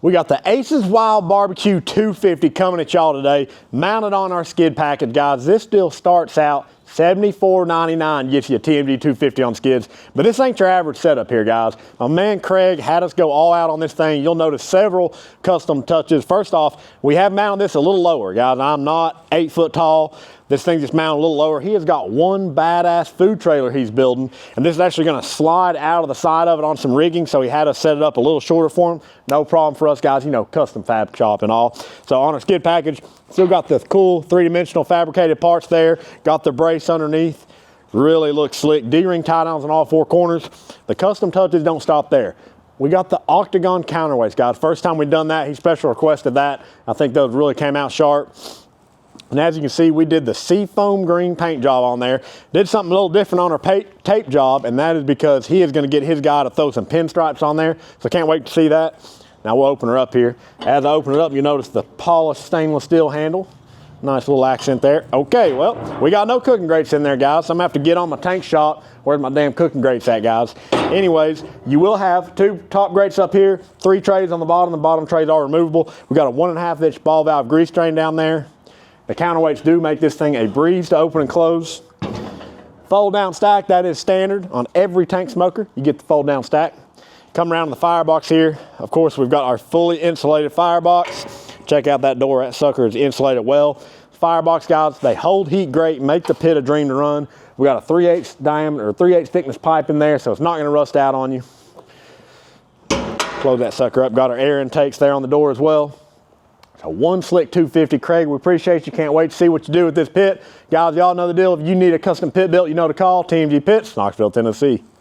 We got the Aces Wild Barbecue 250 coming at y'all today, mounted on our skid package, guys. This deal starts out $74.99, gets you a TMG 250 on skids. But this ain't your average setup here, guys. My man Craig had us go all out on this thing. You'll notice several custom touches. First off, we have mounted this a little lower, guys. I'm not 8 foot tall. This thing just mounted a little lower. He has got one badass food trailer he's building, and this is actually gonna slide out of the side of it on some rigging, so he had us set it up a little shorter for him. No problem for us, guys, you know, custom fab shop and all. So on our skid package, still got the cool three-dimensional fabricated parts there, got the brace underneath, really looks slick. D-ring tie-downs on all four corners. The custom touches don't stop there. We got the octagon counterweights, guys. First time we've done that, he special requested that. I think those really came out sharp. And as you can see, we did the seafoam green paint job on there. Did something a little different on our tape job, and that is because he is gonna get his guy to throw some pinstripes on there. So can't wait to see that. Now we'll open her up here. As I open it up, you notice the polished stainless steel handle. Nice little accent there. Okay, well, we got no cooking grates in there, guys. So I'm gonna have to get on my tank shop. Where's my damn cooking grates at, guys? Anyways, you will have 2 top grates up here, 3 trays on the bottom. The bottom trays are removable. We got a 1.5 inch ball valve grease drain down there. The counterweights do make this thing a breeze to open and close. Fold down stack, that is standard on every tank smoker. You get the fold down stack. Come around the firebox here. Of course, we've got our fully insulated firebox. Check out that door, that sucker is insulated well. Firebox, guys, they hold heat great, make the pit a dream to run. We got a 3/8 diameter or 3/8 thickness pipe in there, so it's not gonna rust out on you. Close that sucker up. Got our air intakes there on the door as well. So one slick 250, Craig, we appreciate you. Can't wait to see what you do with this pit. Guys, y'all know the deal. If you need a custom pit built, you know to call TMG Pits, Knoxville, Tennessee.